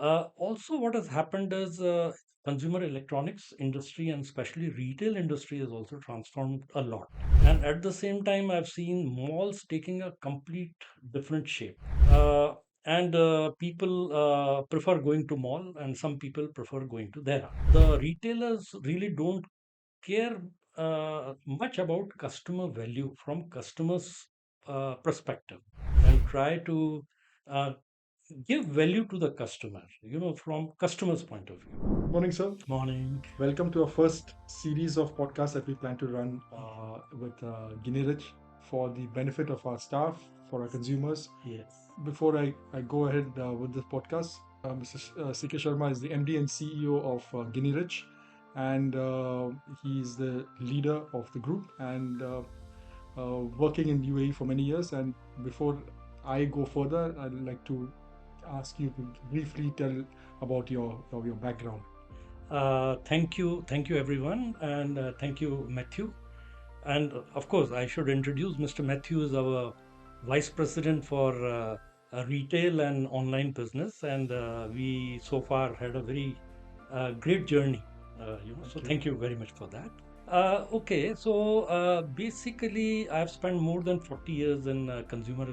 Also, what has happened is consumer electronics industry and especially retail industry has also transformed a lot. And at the same time, I've seen malls taking a complete different shape. Uh, and people prefer going to mall, and some people prefer going to there. The retailers really don't care much about customer value from customers' perspective, and try to uh, give value to the customer, from customer's point of view. Morning, sir. Morning. Welcome to our first series of podcasts that we plan to run with Ginni for the benefit of our staff, for our consumers. Yes. Before I go ahead with this podcast, Mr. CK Sharma is the MD and CEO of Ginni and he's the leader of the group and working in UAE for many years. And before I go further, I'd like to ask you to briefly tell about your background. Thank you, everyone, and thank you, Matthew. And of course, I should introduce Mr. Mathew is our Vice President for retail and online business, and we so far had a very great journey. So Thank you. thank you very much for that. Okay, so basically, I've spent more than 40 years in consumer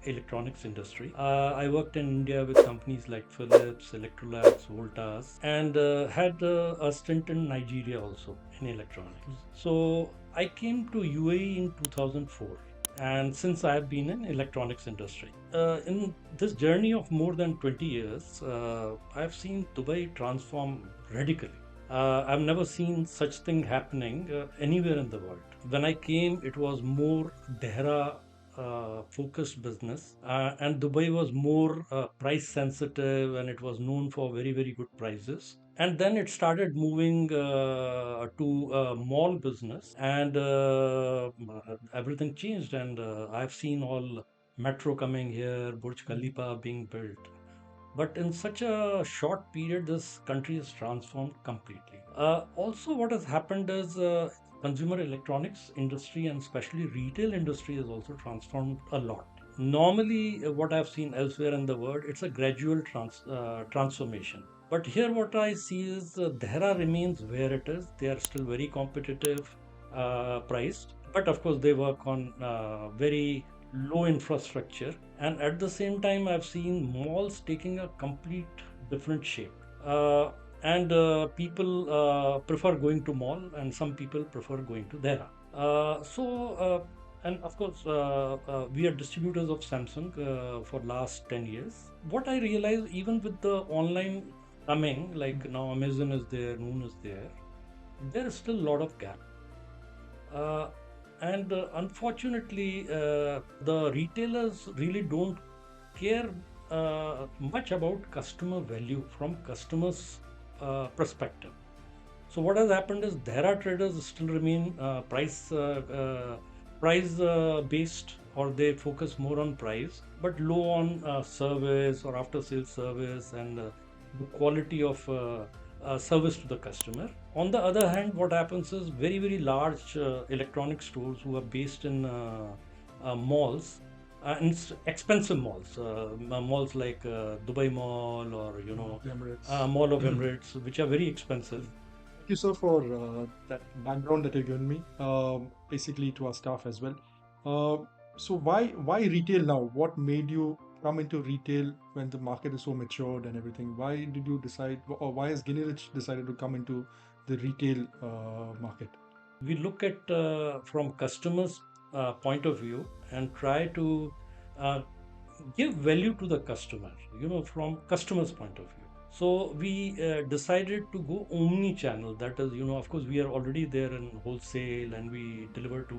electronics industry. I worked in India with companies like Philips, Electrolux, Voltas, and had a stint in Nigeria also in electronics. So I came to UAE in 2004, and since I have been in electronics industry, in this journey of more than 20 years, I've seen Dubai transform radically. I've never seen such thing happening anywhere in the world. When I came, it was more Dehra focused business, and Dubai was more price sensitive, and it was known for very, very good prices. And then it started moving to mall business, and everything changed. And I've seen all metro coming here, Burj Khalifa being built. But in such a short period, this country has transformed completely. Also, what has happened is consumer electronics industry and especially retail industry has also transformed a lot. Normally, what I've seen elsewhere in the world, it's a gradual transformation. But here, what I see is Dehra remains where it is. They are still very competitive, priced, but of course, they work on very low infrastructure. And at the same time, I've seen malls taking a complete different shape. And people prefer going to mall, and some people prefer going to Dehra. And of course, we are distributors of Samsung for last 10 years. What I realize, even with the online coming, like now Amazon is there, Noon is there is still a lot of gap. And unfortunately, the retailers really don't care much about customer value from customers' perspective. So what has happened is there are traders still remain price based, or they focus more on price, but low on service or after sales service, and the quality of service to the customer. On the other hand, what happens is very, very large electronic stores who are based in malls, and expensive malls, malls like Dubai Mall, or Emirates. Mall of Emirates, which are very expensive. Thank you, sir, for that background that you've given me, basically to our staff as well. So why retail now? What made you come into retail when the market is so matured and everything? Why did you decide, or why has Guinea decided to come into the retail market? We look at from customers' point of view, and try to uh, give value to the customer, from customers' point of view. So we decided to go omni channel. That is, of course, we are already there in wholesale, and we deliver to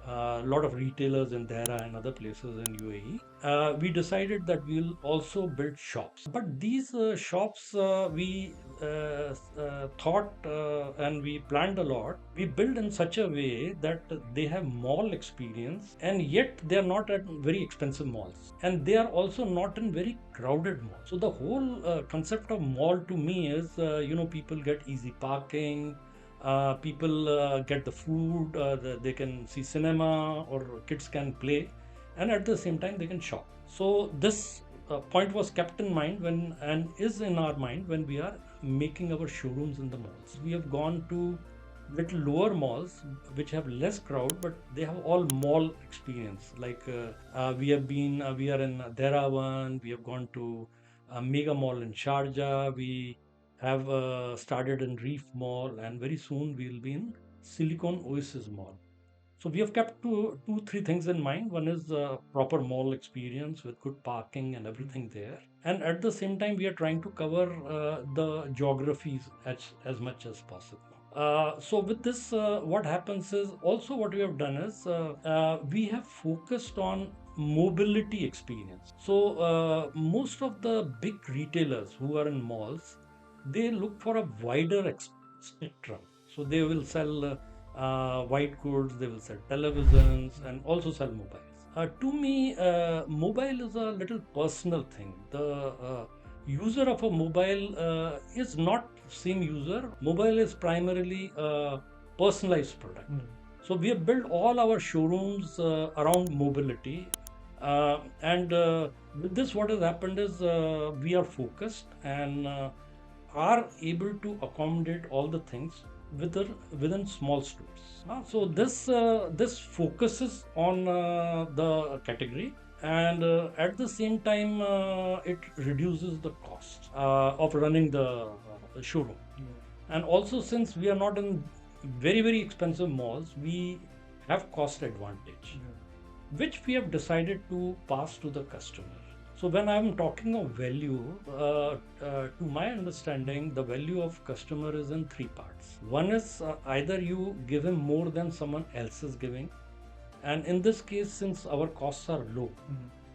a lot of retailers in Dehra and other places in UAE. We decided that we'll also build shops. But these shops, we thought and we planned a lot. We build in such a way that they have mall experience, and yet they are not at very expensive malls. And they are also not in very crowded malls. So the whole concept of mall to me is, people get easy parking, people get the food, they can see cinema, or kids can play, and at the same time they can shop. So this point was kept in mind when and is in our mind when we are making our showrooms in the malls. We have gone to little lower malls which have less crowd, but they have all mall experience. We are in Dehrawan, we have gone to a mega mall in Sharjah, we have started in Reef Mall, and very soon we will be in Silicon Oasis Mall. So we have kept two, three things in mind. One is proper mall experience with good parking and everything there, and at the same time we are trying to cover the geographies as much as possible. So with this, what happens is also what we have done is we have focused on mobility experience. So most of the big retailers who are in malls, they look for a wider spectrum. So they will sell white goods, they will sell televisions, and also sell mobiles. To me, mobile is a little personal thing. The user of a mobile is not same user. Mobile is primarily a personalized product. So we have built all our showrooms around mobility. And with this, what has happened is we are focused and are able to accommodate all the things within small stores. So this focuses on the category, and at the same time it reduces the cost of running the showroom. And also, since we are not in very expensive malls, we have cost advantage, which we have decided to pass to the customer. So when I'm talking of value, to my understanding, the value of customer is in three parts. One is either you give him more than someone else is giving, and in this case, since our costs are low,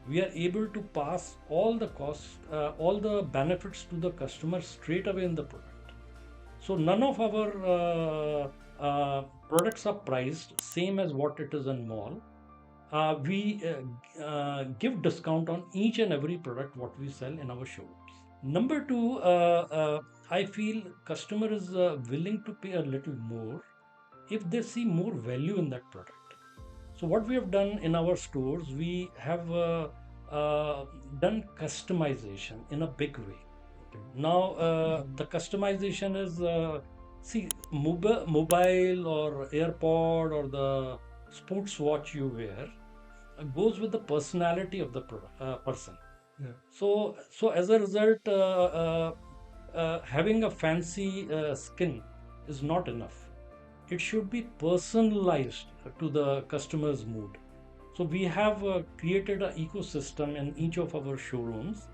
we are able to pass all the costs, all the benefits to the customer straight away in the product. So none of our products are priced same as what it is in mall. We give discount on each and every product what we sell in our showrooms. Number two, I feel customer is willing to pay a little more if they see more value in that product. So what we have done in our stores, we have done customization in a big way. Now the customization is mobile or AirPod or the sports watch you wear goes with the personality of the person. So as a result, having a fancy skin is not enough. It should be personalized to the customer's mood. So we have created an ecosystem in each of our showrooms,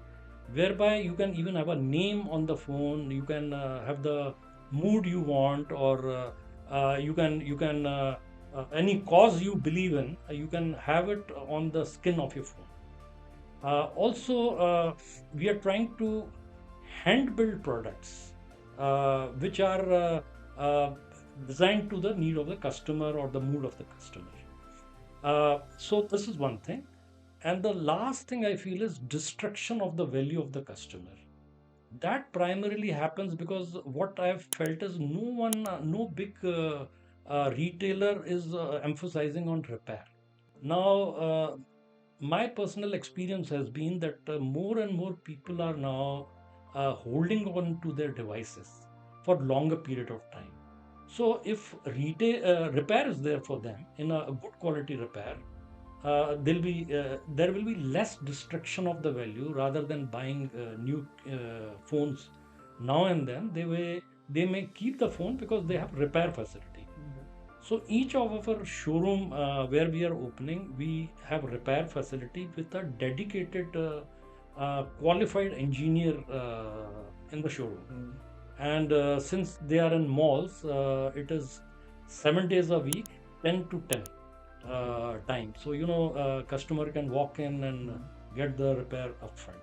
whereby you can even have a name on the phone. You can have the mood you want, or you can any cause you believe in, you can have it on the skin of your phone. Also, we are trying to hand build products which are designed to the need of the customer or the mood of the customer. So this is one thing. And the last thing I feel is destruction of the value of the customer. That primarily happens because what I've felt is no big retailer is emphasizing on repair. Now, my personal experience has been that more and more people are now holding on to their devices for longer period of time. So if retail repair is there for them in a good quality repair, there will be less destruction of the value rather than buying new phones now and then. They may keep the phone because they have repair facility. So each of our showroom where we are opening, we have repair facility with a dedicated qualified engineer in the showroom. And since they are in malls, it is 7 days a week, 10 to 10 time. So customer can walk in and get the repair upfront.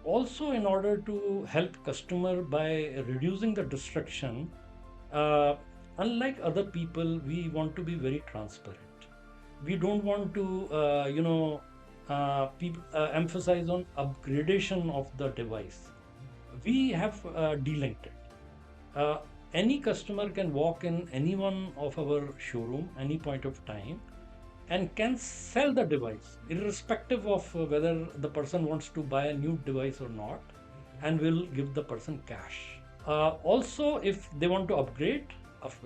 Also, in order to help customer by reducing the destruction, uh, unlike other people, we want to be very transparent. We don't want to emphasize on upgradation of the device. We have delinked it. Any customer can walk in any one of our showroom any point of time, and can sell the device irrespective of whether the person wants to buy a new device or not, and will give the person cash. Also, if they want to upgrade,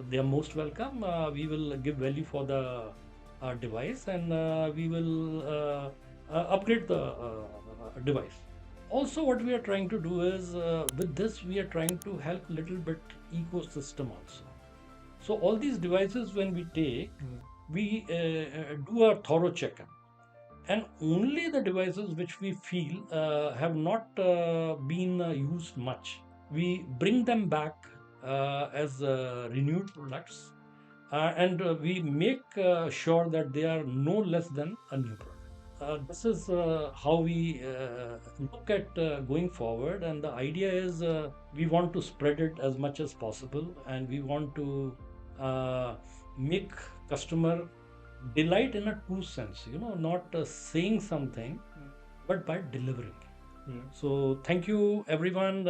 they are most welcome. We will give value for the device, and we will upgrade the device. Also, what we are trying to do is, with this, we are trying to help little bit ecosystem also. So all these devices, when we take, we do a thorough check-in, and only the devices which we feel have not been used much, we bring them back as renewed products, and we make sure that they are no less than a new product. This is how we look at going forward, and the idea is we want to spread it as much as possible, and we want to uh, make customer delight in a true sense, not saying something, but by delivering. Yeah. So, thank you everyone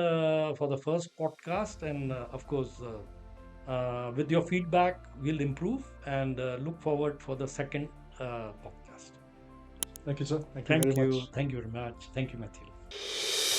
for the first podcast, and of course, with your feedback, we'll improve and look forward for the second podcast. Thank you, sir. Thank you very Thank you. much. Thank you very much. Thank you, Matthew.